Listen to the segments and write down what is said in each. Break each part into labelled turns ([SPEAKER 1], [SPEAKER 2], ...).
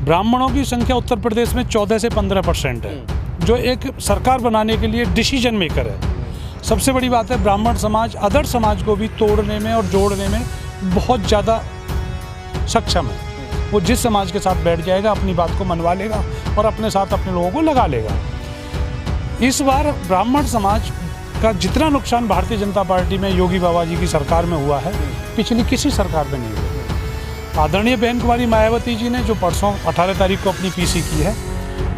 [SPEAKER 1] ब्राह्मणों की संख्या उत्तर प्रदेश में 14 से 15% है, जो एक सरकार बनाने के लिए डिसीजन मेकर है। सबसे बड़ी बात है, ब्राह्मण समाज अदर समाज को भी तोड़ने में और जोड़ने में बहुत ज़्यादा सक्षम है। वो जिस समाज के साथ बैठ जाएगा अपनी बात को मनवा लेगा और अपने साथ अपने लोगों को लगा लेगा। इस बार ब्राह्मण समाज का जितना नुकसान भारतीय जनता पार्टी में योगी बाबा जी की सरकार में हुआ है, पिछली किसी सरकार में नहीं हुआ। आदरणीय बहन कुमारी मायावती जी ने जो परसों 18 तारीख को अपनी पीसी की है,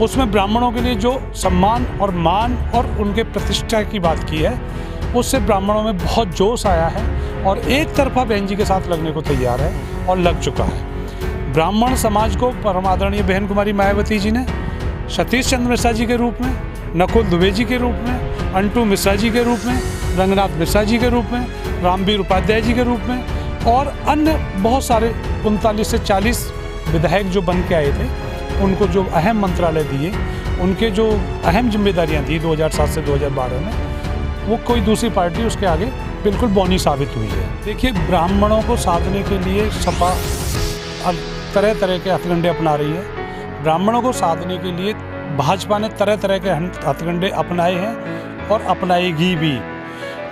[SPEAKER 1] उसमें ब्राह्मणों के लिए जो सम्मान और मान और उनके प्रतिष्ठा की बात की है, उससे ब्राह्मणों में बहुत जोश आया है और एक तरफा बहन जी के साथ लगने को तैयार है और लग चुका है। ब्राह्मण समाज को परम आदरणीय बहन कुमारी मायावती जी ने सतीश चंद्र मिश्रा जी के रूप में, नकुल दुबे जी के रूप में, अंटू मिश्रा जी के रूप में, रंगनाथ मिश्रा जी के रूप में, रामवीर उपाध्याय जी के रूप में और अन्य बहुत सारे 39 से 40 विधायक जो बन के आए थे, उनको जो अहम मंत्रालय दिए, उनके जो अहम जिम्मेदारियां दी 2007 से 2012 में, वो कोई दूसरी पार्टी उसके आगे बिल्कुल बौनी साबित हुई है। देखिए, ब्राह्मणों को साधने के लिए सपा तरह तरह के हथकंडे अपना रही है। ब्राह्मणों को साधने के लिए भाजपा ने तरह तरह के हथकंडे अपनाए हैं और अपनाएगी भी।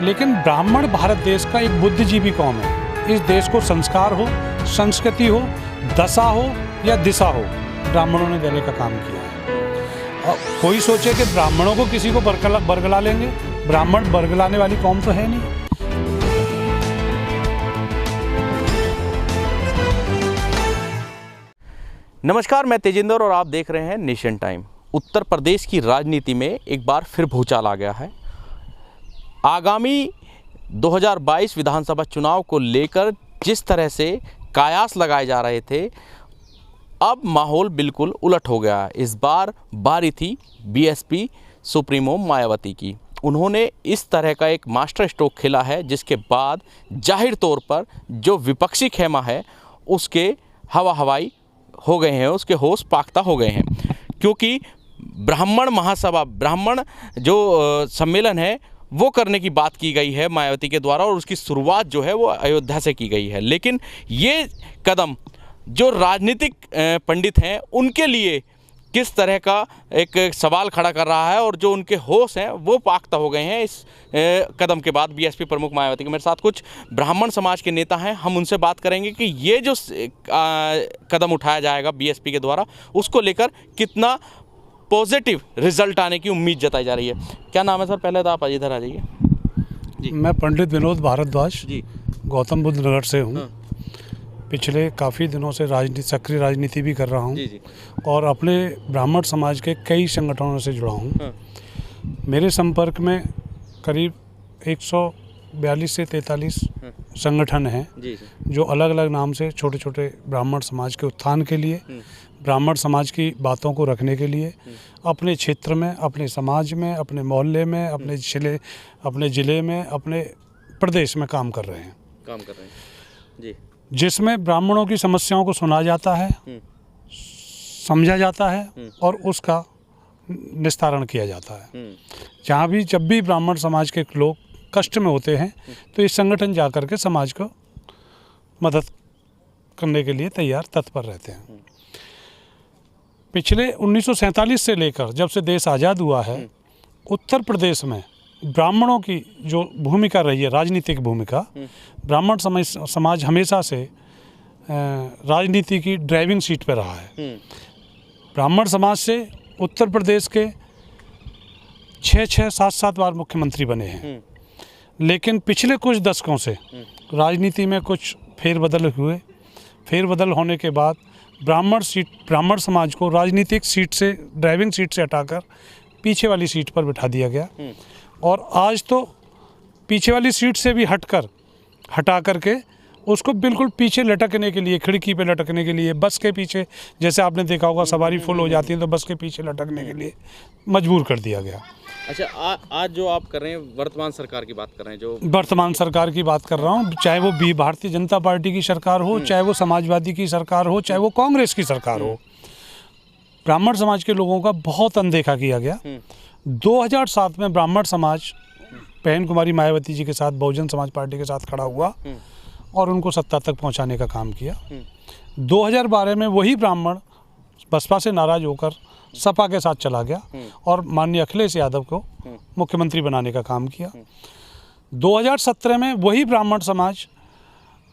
[SPEAKER 1] लेकिन ब्राह्मण भारत देश का एक बुद्धिजीवी कौम है। इस देश को संस्कार हो, संस्कृति हो, दशा हो या दिशा हो, ब्राह्मणों ने देने का काम किया है। और कोई सोचे कि ब्राह्मणों को किसी को बरगला लेंगे, ब्राह्मण बरगलाने वाली कौम तो है नहीं।
[SPEAKER 2] नमस्कार, मैं तेजिंदर और आप देख रहे हैं नेशन टाइम। उत्तर प्रदेश की राजनीति में एक बार फिर भूचाल आ गया है। आगामी 2022 विधानसभा चुनाव को लेकर जिस तरह से कयास लगाए जा रहे थे, अब माहौल बिल्कुल उलट हो गया है। इस बार बारी थी बीएसपी सुप्रीमो मायावती की। उन्होंने इस तरह का एक मास्टर स्ट्रोक खेला है, जिसके बाद जाहिर तौर पर जो विपक्षी खेमा है उसके हवाई हो गए हैं, उसके होश पाख्ता हो गए हैं। क्योंकि ब्राह्मण महासभा, ब्राह्मण जो सम्मेलन है वो करने की बात की गई है मायावती के द्वारा और उसकी शुरुआत जो है वो अयोध्या से की गई है। लेकिन ये कदम जो राजनीतिक पंडित हैं उनके लिए किस तरह का एक सवाल खड़ा कर रहा है और जो उनके होश हैं वो पाख्ता हो गए हैं इस कदम के बाद बीएसपी प्रमुख मायावती के। मेरे साथ कुछ ब्राह्मण समाज के नेता हैं, हम उनसे बात करेंगे कि ये जो कदम उठाया जाएगा बीएसपी के द्वारा, उसको लेकर कितना पॉजिटिव रिजल्ट आने की उम्मीद जताई जा रही है। क्या नाम है सर? पहले तो आप इधर आ जाइए जी।
[SPEAKER 1] मैं पंडित विनोद भारद्वाज
[SPEAKER 2] जी,
[SPEAKER 1] गौतम बुद्ध नगर से हूँ। पिछले काफ़ी दिनों से सक्रिय राजनीति भी कर रहा हूँ
[SPEAKER 2] जी।
[SPEAKER 1] और अपने ब्राह्मण समाज के कई संगठनों से जुड़ा हूँ। मेरे संपर्क में करीब 142 से 43 संगठन हैं जो अलग अलग नाम से छोटे छोटे ब्राह्मण समाज के उत्थान के लिए, ब्राह्मण समाज की बातों को रखने के लिए अपने क्षेत्र में, अपने समाज में, अपने मोहल्ले में, अपने ज़िले में, अपने प्रदेश में काम कर रहे हैं जी। जिसमें ब्राह्मणों की समस्याओं को सुना जाता है, समझा जाता है और उसका निस्तारण किया जाता है। जब भी ब्राह्मण समाज के लोग कष्ट में होते हैं तो इस संगठन जाकर के समाज को मदद करने के लिए तत्पर रहते हैं। पिछले 1947 से लेकर जब से देश आज़ाद हुआ है, उत्तर प्रदेश में ब्राह्मणों की जो भूमिका रही है, राजनीतिक भूमिका, ब्राह्मण समाज हमेशा से राजनीति की ड्राइविंग सीट पर रहा है। ब्राह्मण समाज से उत्तर प्रदेश के 6-6, 7-7 बार मुख्यमंत्री बने हैं। लेकिन पिछले कुछ दशकों से राजनीति में कुछ फेरबदल हुए। फेरबदल होने के बाद ब्राह्मण समाज को राजनीतिक सीट से, ड्राइविंग सीट से हटाकर पीछे वाली सीट पर बिठा दिया गया। और आज तो पीछे वाली सीट से भी हटा करके उसको बिल्कुल पीछे लटकने के लिए, खिड़की पे लटकने के लिए, बस के पीछे, जैसे आपने देखा होगा सवारी फुल हो जाती है तो बस के पीछे लटकने के लिए मजबूर कर दिया गया।
[SPEAKER 2] अच्छा, आज जो आप कर रहे हैं वर्तमान सरकार की बात कर रहे हैं, जो
[SPEAKER 1] वर्तमान सरकार की बात कर रहा हूँ, चाहे वो भारतीय जनता पार्टी की सरकार हो, चाहे वो समाजवादी की सरकार हो, चाहे वो कांग्रेस की सरकार हो, ब्राह्मण समाज के लोगों का बहुत अनदेखा किया गया। 2007 में ब्राह्मण समाज बहन कुमारी मायावती जी के साथ बहुजन समाज पार्टी के साथ खड़ा हुआ और उनको सत्ता तक पहुंचाने का काम किया। 2012 में वही ब्राह्मण बसपा से नाराज होकर सपा के साथ चला गया और माननीय अखिलेश यादव को मुख्यमंत्री बनाने का काम किया। 2017 में वही ब्राह्मण समाज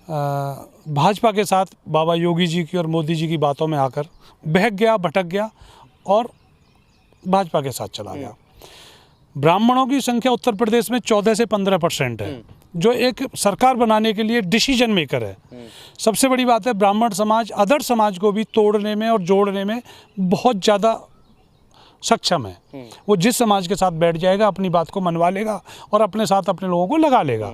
[SPEAKER 1] भाजपा के साथ बाबा योगी जी की और मोदी जी की बातों में आकर बहक गया, भटक गया और भाजपा के साथ चला गया। ब्राह्मणों की संख्या उत्तर प्रदेश में 14 से 15% है, जो एक सरकार बनाने के लिए डिसीजन मेकर है। सबसे बड़ी बात है, ब्राह्मण समाज अदर समाज को भी तोड़ने में और जोड़ने में बहुत ज़्यादा सक्षम है। वो जिस समाज के साथ बैठ जाएगा अपनी बात को मनवा लेगा और अपने साथ अपने लोगों को लगा लेगा।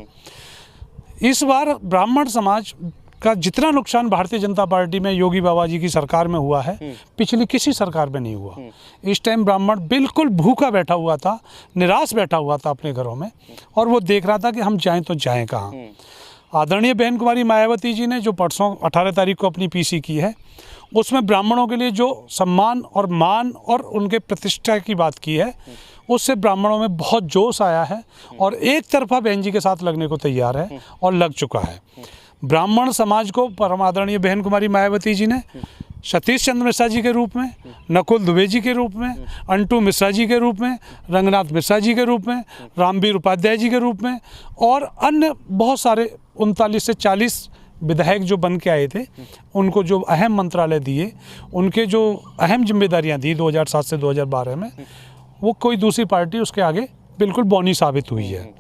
[SPEAKER 1] इस बार ब्राह्मण समाज का जितना नुकसान भारतीय जनता पार्टी में योगी बाबा जी की सरकार में हुआ है, पिछली किसी सरकार में नहीं हुआ। इस टाइम ब्राह्मण बिल्कुल भूखा बैठा हुआ था, निराश बैठा हुआ था अपने घरों में और वो देख रहा था कि हम जाएं तो जाएं कहाँ। आदरणीय बहन कुमारी मायावती जी ने जो परसों 18 तारीख को अपनी पीसी की है, उसमें ब्राह्मणों के लिए जो सम्मान और मान और उनके प्रतिष्ठा की बात की है, उससे ब्राह्मणों में बहुत जोश आया है और एक तरफा बहन जी के साथ लगने को तैयार है और लग चुका है। ब्राह्मण समाज को परम आदरणीय बहन कुमारी मायावती जी ने सतीश चंद्र मिश्रा जी के रूप में, नकुल दुबे जी के रूप में, अंटू मिश्रा जी के रूप में, रंगनाथ मिश्रा जी के रूप में, रामवीर उपाध्याय जी के रूप में और अन्य बहुत सारे 39 से 40 विधायक जो बन के आए थे, उनको जो अहम मंत्रालय दिए, उनके जो अहम जिम्मेदारियां दी 2007 से 2012 में, वो कोई दूसरी पार्टी उसके आगे बिल्कुल बौनी साबित हुई है।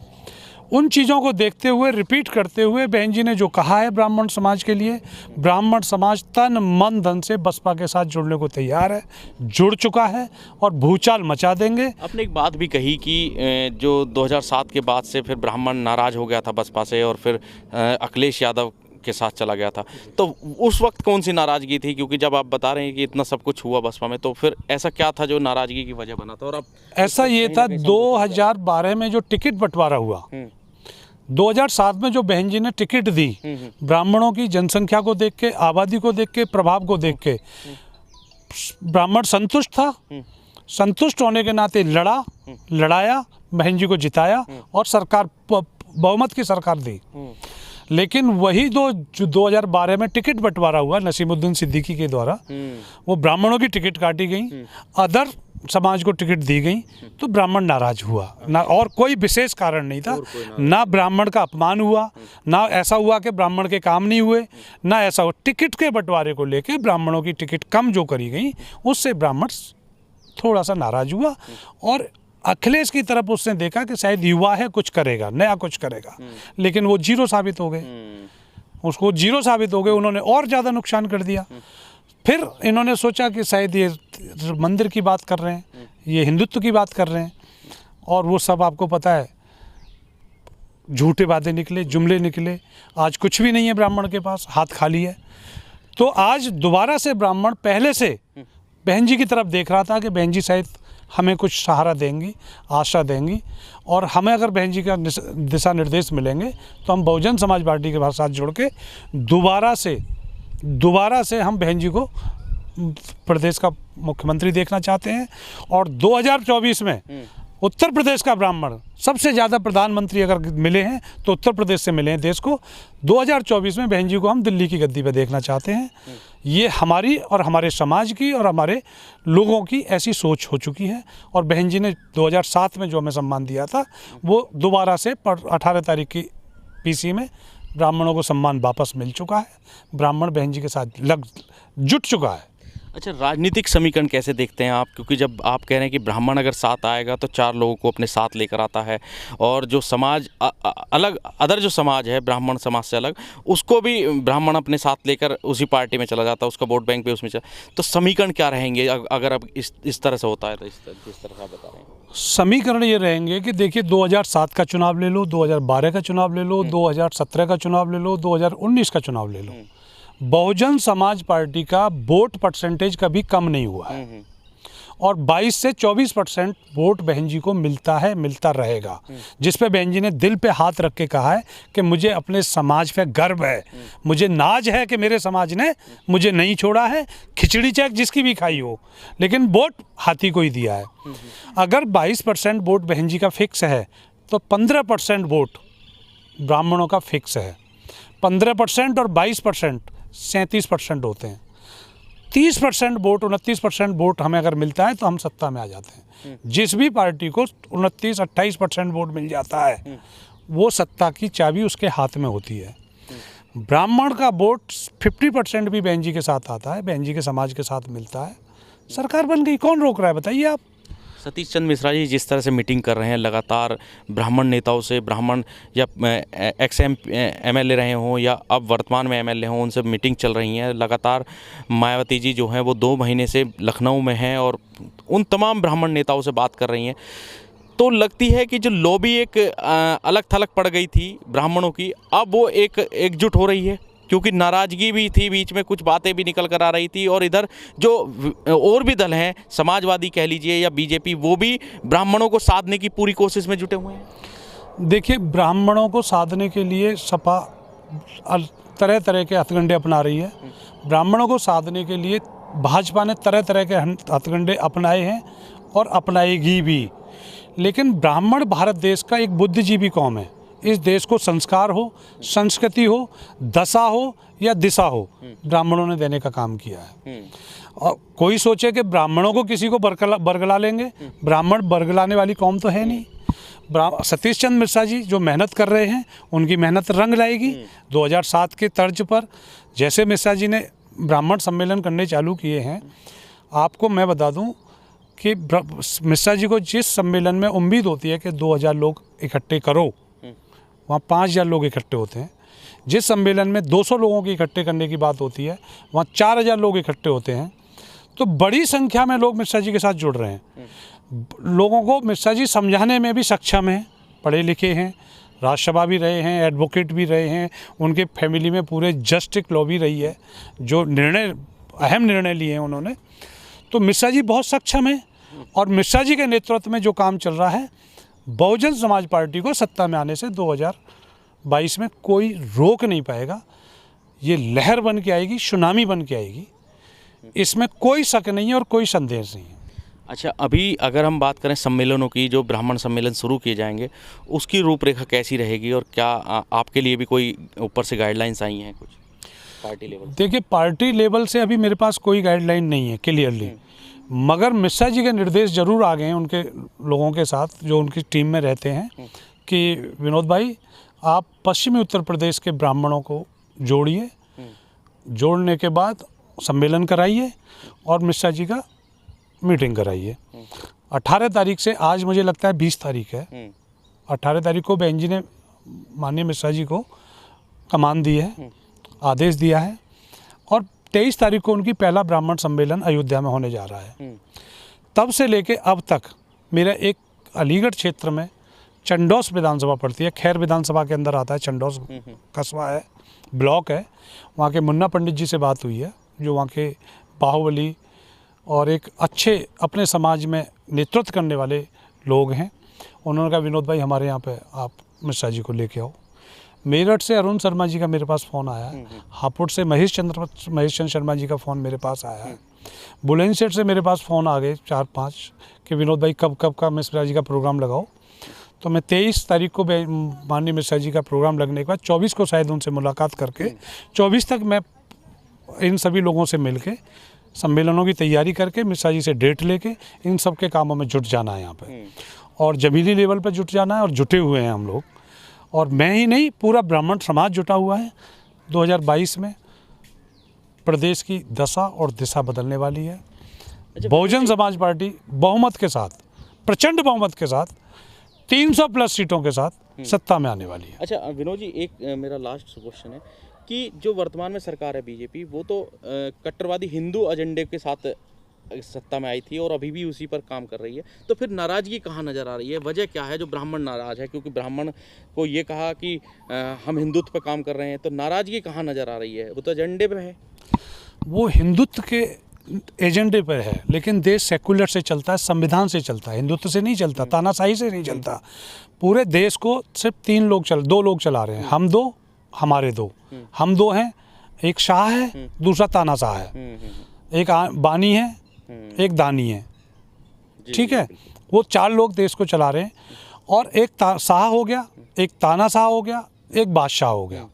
[SPEAKER 1] उन चीज़ों को देखते हुए, रिपीट करते हुए बहन जी ने जो कहा है ब्राह्मण समाज के लिए, ब्राह्मण समाज तन मन धन से बसपा के साथ जुड़ने को तैयार है, जुड़ चुका है और भूचाल मचा देंगे।
[SPEAKER 2] आपने एक बात भी कही कि जो 2007 के बाद से फिर ब्राह्मण नाराज हो गया था बसपा से और फिर अखिलेश यादव के साथ चला गया था, तो उस वक्त कौन सी नाराजगी थी? क्योंकि जब आप बता रहे हैं कि इतना सब कुछ हुआ बसपा में, तो फिर ऐसा क्या था जो नाराजगी की वजह बना था? और अब
[SPEAKER 1] ऐसा ये था 2012 में जो टिकट बंटवारा हुआ, 2007 में जो बहन जी ने टिकट दी, ब्राह्मणों की जनसंख्या को देख के, आबादी को देख के, प्रभाव को देख के ब्राह्मण संतुष्ट था। संतुष्ट होने के नाते लड़ाया, बहन जी को जिताया और सरकार बहुमत की सरकार दी। लेकिन वही जो 2012 में टिकट बंटवारा हुआ नसीमुद्दीन सिद्दीकी के द्वारा, वो ब्राह्मणों की टिकट काटी गई, अदर समाज को टिकट दी गई, तो ब्राह्मण नाराज हुआ ना, और कोई विशेष कारण नहीं था। ना ब्राह्मण का अपमान हुआ, ना ऐसा हुआ कि ब्राह्मण के काम नहीं हुए, ना ऐसा हुआ। टिकट के बंटवारे को लेकर ब्राह्मणों की टिकट कम जो करी गई, उससे ब्राह्मण थोड़ा सा नाराज हुआ और अखिलेश की तरफ उसने देखा कि शायद युवा है, कुछ करेगा, नया कुछ करेगा, लेकिन वो जीरो साबित हो गए। उसको जीरो साबित हो गए, उन्होंने और ज़्यादा नुकसान कर दिया। फिर इन्होंने सोचा कि शायद ये मंदिर की बात कर रहे हैं, ये हिंदुत्व की बात कर रहे हैं, और वो सब आपको पता है झूठे बातें निकले, जुमले निकले। आज कुछ भी नहीं है ब्राह्मण के पास, हाथ खाली है। तो आज दोबारा से ब्राह्मण पहले से बहन जी की तरफ देख रहा था कि बहन जी शायद हमें कुछ सहारा देंगी, आशा देंगी, और हमें अगर बहन जी का दिशा निर्देश मिलेंगे तो हम बहुजन समाज पार्टी के साथ जुड़ के दोबारा से हम बहन जी को प्रदेश का मुख्यमंत्री देखना चाहते हैं। और 2024 में उत्तर प्रदेश का ब्राह्मण सबसे ज़्यादा प्रधानमंत्री अगर मिले हैं तो उत्तर प्रदेश से मिले हैं देश को। 2024 में बहन जी को हम दिल्ली की गद्दी पर देखना चाहते हैं। ये हमारी और हमारे समाज की और हमारे लोगों की ऐसी सोच हो चुकी है। और बहन जी ने 2007 में जो हमें सम्मान दिया था, वो दोबारा से 18 तारीख की पीसी में ब्राह्मणों को सम्मान वापस मिल चुका है। ब्राह्मण बहन जी के साथ जुट चुका है।
[SPEAKER 2] अच्छा, राजनीतिक समीकरण कैसे देखते हैं आप? क्योंकि जब आप कह रहे हैं कि ब्राह्मण अगर साथ आएगा तो 4 लोगों को अपने साथ लेकर आता है, और जो समाज अलग, अदर जो समाज है ब्राह्मण समाज से अलग, उसको भी ब्राह्मण अपने साथ लेकर उसी पार्टी में चला जाता है, उसका वोट बैंक पे उसमें तो समीकरण क्या रहेंगे अगर अब इस तरह से होता है? तो जिस तरह से आप बता रहे हैं,
[SPEAKER 1] समीकरण ये रहेंगे कि देखिए 2007 का चुनाव ले लो, 2012 का चुनाव ले लो, 2017 का चुनाव ले लो, 2019 का चुनाव ले लो, बहुजन समाज पार्टी का वोट परसेंटेज कभी कम नहीं हुआ है और 22 से 24% वोट बहन जी को मिलता है, मिलता रहेगा। जिस पे बहन जी ने दिल पे हाथ रख के कहा है कि मुझे अपने समाज पे गर्व है, मुझे नाज है कि मेरे समाज ने मुझे नहीं छोड़ा है, खिचड़ी चाहे जिसकी भी खाई हो, लेकिन वोट हाथी को ही दिया है। अगर 22% वोट बहन जी का फिक्स है तो 15% वोट ब्राह्मणों का फिक्स है। 15% और 22% 37% होते हैं। 30% वोट 29% वोट हमें अगर मिलता है तो हम सत्ता में आ जाते हैं। जिस भी पार्टी को 29-28% वोट मिल जाता है वो सत्ता की चाबी उसके हाथ में होती है। ब्राह्मण का वोट 50% भी बहन जी के साथ आता है, बहन जी के समाज के साथ मिलता है, सरकार बन गई। कौन रोक रहा है बताइए आप।
[SPEAKER 2] सतीश चंद्र मिश्रा जी जिस तरह से मीटिंग कर रहे हैं लगातार ब्राह्मण नेताओं से, ब्राह्मण या एक्स एमएलए रहे हों या अब वर्तमान में एमएलए हों, उनसे मीटिंग चल रही है लगातार। मायावती जी जो हैं वो 2 महीने से लखनऊ में हैं और उन तमाम ब्राह्मण नेताओं से बात कर रही हैं। तो लगती है कि जो लॉबी एक अलग थलग पड़ गई थी ब्राह्मणों की, अब वो एक एकजुट हो रही है, क्योंकि नाराज़गी भी थी, बीच में कुछ बातें भी निकल कर आ रही थी। और इधर जो और भी दल हैं, समाजवादी कह लीजिए या बीजेपी, वो भी ब्राह्मणों को साधने की पूरी कोशिश में जुटे हुए हैं।
[SPEAKER 1] देखिए, ब्राह्मणों को साधने के लिए सपा तरह तरह के हथकंडे अपना रही है। ब्राह्मणों को साधने के लिए भाजपा ने तरह तरह के हथकंडे अपनाए हैं और अपनाएगी भी। लेकिन ब्राह्मण भारत देश का एक बुद्धिजीवी कौम है। इस देश को संस्कार हो, संस्कृति हो, दशा हो या दिशा हो, ब्राह्मणों ने देने का काम किया है। और कोई सोचे कि ब्राह्मणों को किसी को बरगला लेंगे, ब्राह्मण बरगलाने वाली कौम तो है नहीं। सतीश चंद्र मिश्रा जी जो मेहनत कर रहे हैं, उनकी मेहनत रंग लाएगी। 2007 के तर्ज पर जैसे मिश्रा जी ने ब्राह्मण सम्मेलन करने चालू किए हैं, आपको मैं बता दूं कि मिश्रा जी को जिस सम्मेलन में उम्मीद होती है कि 2000 लोग इकट्ठे करो, वहाँ 5000 लोग इकट्ठे होते हैं। जिस सम्मेलन में 200 लोगों की इकट्ठे करने की बात होती है, वहाँ 4000 लोग इकट्ठे होते हैं। तो बड़ी संख्या में लोग मिश्रा जी के साथ जुड़ रहे हैं। लोगों को मिश्रा जी समझाने में भी सक्षम हैं, पढ़े लिखे हैं, राज्यसभा भी रहे हैं, एडवोकेट भी रहे हैं, उनके फैमिली में पूरे जस्टिस लॉ भी रही है, जो अहम निर्णय लिए हैं उन्होंने। तो मिश्रा जी बहुत सक्षम है और मिश्रा जी के नेतृत्व में जो काम चल रहा है, बहुजन समाज पार्टी को सत्ता में आने से 2022 में कोई रोक नहीं पाएगा। ये लहर बन के आएगी, सुनामी बन के आएगी, इसमें कोई शक नहीं है और कोई संदेह नहीं है।
[SPEAKER 2] अच्छा, अभी अगर हम बात करें सम्मेलनों की, जो ब्राह्मण सम्मेलन शुरू किए जाएंगे, उसकी रूपरेखा कैसी रहेगी और क्या आपके लिए भी कोई ऊपर से गाइडलाइंस आई हैं कुछ पार्टी लेवल?
[SPEAKER 1] देखिए, पार्टी लेवल से अभी मेरे पास कोई गाइडलाइन नहीं है क्लियरली, मगर मिश्रा जी के निर्देश जरूर आ गए हैं उनके लोगों के साथ जो उनकी टीम में रहते हैं कि विनोद भाई, आप पश्चिमी उत्तर प्रदेश के ब्राह्मणों को जोड़िए, जोड़ने के बाद सम्मेलन कराइए और मिश्रा जी का मीटिंग कराइए। 18 तारीख से, आज मुझे लगता है 20 तारीख है, 18 तारीख को बहन जी ने माननीय मिश्रा जी को कमान दी है, आदेश दिया है और 23 तारीख को उनकी पहला ब्राह्मण सम्मेलन अयोध्या में होने जा रहा है। तब से लेके अब तक मेरा एक अलीगढ़ क्षेत्र में चंडौस विधानसभा पड़ती है, खैर विधानसभा के अंदर आता है, चंडौस कस्बा है, ब्लॉक है, वहाँ के मुन्ना पंडित जी से बात हुई है, जो वहाँ के बाहुबली और एक अच्छे अपने समाज में नेतृत्व करने वाले लोग हैं। उन्होंने कहा विनोद भाई हमारे यहाँ पे आप मिश्रा जी को लेके आओ। मेरठ से अरुण शर्मा जी का मेरे पास फ़ोन आया है, हापुड़ से महेश चंद्र शर्मा जी का फ़ोन मेरे पास आया है, बुलंदशहर से मेरे पास फ़ोन आ गए 4-5 कि विनोद भाई कब का मिश्रा जी का प्रोग्राम लगाओ। तो मैं 23 तारीख को माननीय मिश्रा जी का प्रोग्राम लगने के बाद 24 को शायद उनसे मुलाकात करके 24 तक मैं इन सभी लोगों से मिल के सम्मेलनों की तैयारी करके मिश्रा जी से डेट लेके इन सब के कामों में जुट जाना है यहाँ पे, और ज़मीनी लेवल पर जुट जाना है और जुटे हुए हैं हम लोग। और मैं ही नहीं, पूरा ब्राह्मण समाज जुटा हुआ है। 2022 में प्रदेश की दशा और दिशा बदलने वाली है। बहुजन समाज पार्टी बहुमत के साथ, प्रचंड बहुमत के साथ, 300+ सीटों के साथ सत्ता में आने वाली है।
[SPEAKER 2] अच्छा विनोद जी, एक मेरा लास्ट क्वेश्चन है कि जो वर्तमान में सरकार है बीजेपी, वो तो कट्टरवादी हिंदू एजेंडे के साथ सत्ता में आई थी और अभी भी उसी पर काम कर रही है, तो फिर नाराज़गी कहाँ नज़र आ रही है? वजह क्या है जो ब्राह्मण नाराज़ है? क्योंकि ब्राह्मण को ये कहा कि हम हिंदुत्व पर काम कर रहे हैं, तो नाराज़गी कहाँ नज़र आ रही है? वो तो एजेंडे पे है।
[SPEAKER 1] वो हिंदुत्व के एजेंडे पर है, लेकिन देश सेकुलर से चलता है, संविधान से चलता है, हिंदुत्व से नहीं चलता, तानाशाही से नहीं चलता। पूरे देश को सिर्फ 2 लोग चला रहे हैं, हम 2, हमारे 2। हम 2 हैं, एक शाह है, दूसरा तानाशाह है, एक बानी है, एक दानी है, ठीक है। वो 4 लोग देश को चला रहे हैं और एक शाह हो गया, एक तानाशाह हो गया, एक बादशाह हो गया।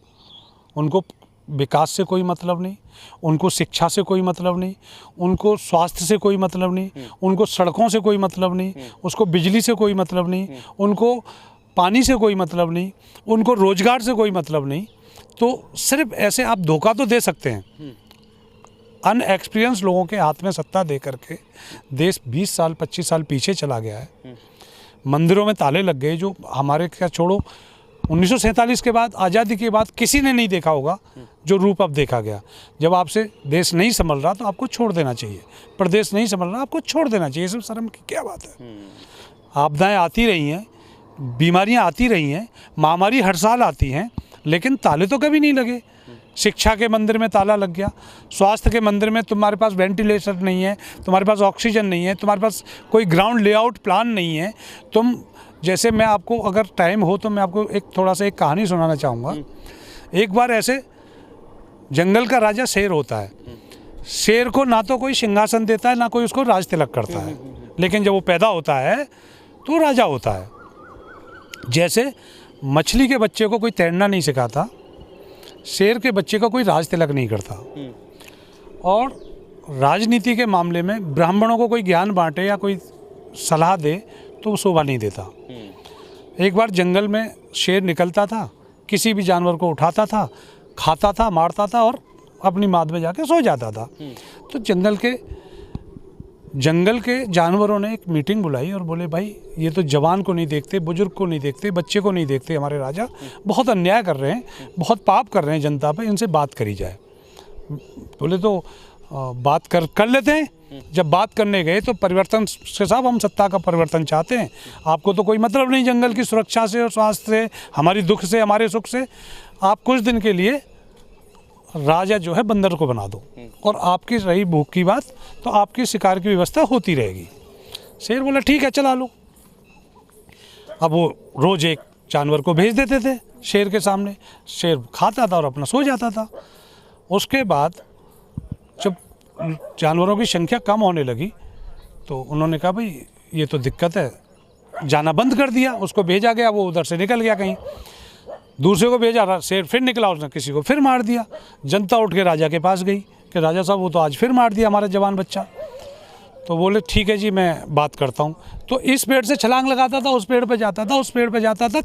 [SPEAKER 1] उनको विकास से कोई मतलब नहीं, उनको शिक्षा से कोई मतलब नहीं, उनको स्वास्थ्य से कोई मतलब नहीं, उनको सड़कों से कोई मतलब नहीं, उसको बिजली से कोई मतलब नहीं, उनको पानी से कोई मतलब नहीं, उनको रोजगार से कोई मतलब नहीं। तो सिर्फ ऐसे आप धोखा तो दे सकते हैं। अनएक्सपीरियंस लोगों के हाथ में सत्ता दे करके देश 20 साल 25 साल पीछे चला गया है। मंदिरों में ताले लग गए, जो हमारे क्या छोड़ो 1947 के बाद, आज़ादी के बाद किसी ने नहीं देखा होगा जो रूप अब देखा गया। जब आपसे देश नहीं संभल रहा तो आपको छोड़ देना चाहिए, प्रदेश नहीं संभल रहा आपको छोड़ देना चाहिए। इसमें शर्म की क्या बात है? आपदाएं आती रही हैं, बीमारियां आती रही हैं, महामारी हर साल आती हैं, लेकिन ताले तो कभी नहीं लगे। शिक्षा के मंदिर में ताला लग गया, स्वास्थ्य के मंदिर में तुम्हारे पास वेंटिलेटर नहीं है, तुम्हारे पास ऑक्सीजन नहीं है, तुम्हारे पास कोई ग्राउंड लेआउट प्लान नहीं है। तुम जैसे, मैं आपको अगर टाइम हो तो मैं आपको एक थोड़ा सा एक कहानी सुनाना चाहूँगा। एक बार ऐसे जंगल का राजा शेर होता है। शेर को ना तो कोई सिंहासन देता है, ना कोई उसको राज तिलक करता है, लेकिन जब वो पैदा होता है तो राजा होता है। जैसे मछली के बच्चे को कोई तैरना नहीं सिखाता, शेर के बच्चे का कोई राज तिलक नहीं करता। और राजनीति के मामले में ब्राह्मणों को कोई ज्ञान बांटे या कोई सलाह दे तो वो शोभा नहीं देता। एक बार जंगल में शेर निकलता था, किसी भी जानवर को उठाता था, खाता था, मारता था और अपनी माद में जाके सो जाता था। तो जंगल के जानवरों ने एक मीटिंग बुलाई और बोले, भाई ये तो जवान को नहीं देखते, बुजुर्ग को नहीं देखते, बच्चे को नहीं देखते, हमारे राजा बहुत अन्याय कर रहे हैं, बहुत पाप कर रहे हैं जनता पे, इनसे बात करी जाए। बोले तो बात कर लेते हैं। जब बात करने गए तो परिवर्तन से, साहब हम सत्ता का परिवर्तन चाहते हैं, आपको तो कोई मतलब नहीं जंगल की सुरक्षा से और स्वास्थ्य से, हमारी दुख से, हमारे सुख से। आप कुछ दिन के लिए राजा जो है बंदर को बना दो, और आपकी रही भूख की बात तो आपकी शिकार की व्यवस्था होती रहेगी। शेर बोला ठीक है चला लो। अब वो रोज एक जानवर को भेज देते थे शेर के सामने, शेर खाता था और अपना सो जाता था। उसके बाद जब जानवरों की संख्या कम होने लगी तो उन्होंने कहा भाई ये तो दिक्कत है, जाना बंद कर दिया। उसको भेजा गया, वो उधर से निकल गया कहीं, दूसरे को भेजा, शेर फिर निकला, उसने किसी को फिर मार दिया। जनता उठ के राजा के पास गई कि राजा साहब वो तो आज फिर मार दिया हमारा जवान बच्चा। तो बोले ठीक है जी मैं बात करता हूँ। तो इस पेड़ से छलांग लगाता था, उस पेड़ पे जाता था, उस पेड़ पे जाता था,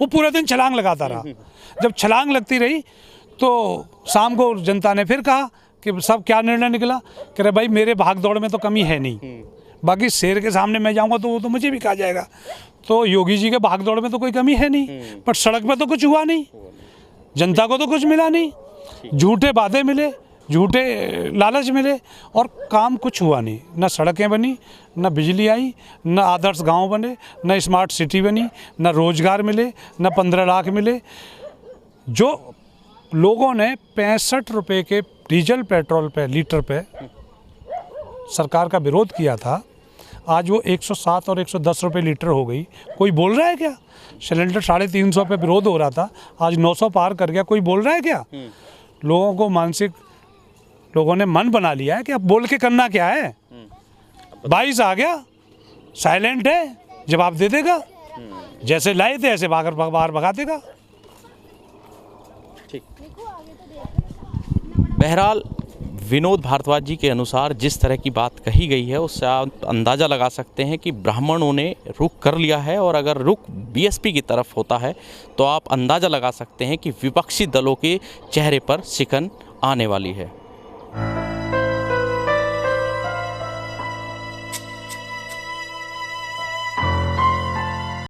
[SPEAKER 1] वो पूरा दिन छलांग लगाता रहा। जब छलांग लगती रही तो शाम को जनता ने फिर कहा कि सब क्या निर्णय निकला, कह रहे भाई मेरे भाग दौड़ में तो कमी है नहीं, बाकी शेर के सामने मैं जाऊंगा तो वो तो मुझे भी खा जाएगा। तो योगी जी के भाग दौड़ में तो कोई कमी है नहीं, पर सड़क पे तो कुछ हुआ नहीं, जनता को तो कुछ मिला नहीं, झूठे वादे मिले, झूठे लालच मिले और काम कुछ हुआ नहीं। न सड़कें बनी, न बिजली आई, न आदर्श गांव बने, न स्मार्ट सिटी बनी, न रोजगार मिले, न 15 लाख मिले। जो लोगों ने 65 रुपये के डीजल पेट्रोल पे लीटर पे सरकार का विरोध किया था, आज वो 107 और 110 रुपये लीटर हो गई। कोई बोल रहा है क्या? सिलेंडर 350 पे विरोध हो रहा था, आज 900 पार कर गया, कोई बोल रहा है क्या? लोगों को लोगों ने मन बना लिया है कि अब बोल के करना क्या है। 22 आ गया, साइलेंट है, जवाब दे देगा, जैसे लाए थे ऐसे बाहर भगा देगा।
[SPEAKER 2] ठीक। बहरहाल विनोद भारद्वाज जी के अनुसार जिस तरह की बात कही गई है उससे आप अंदाज़ा लगा सकते हैं कि ब्राह्मणों ने रुख कर लिया है, और अगर रुख बीएसपी की तरफ होता है तो आप अंदाज़ा लगा सकते हैं कि विपक्षी दलों के चेहरे पर शिकन आने वाली है।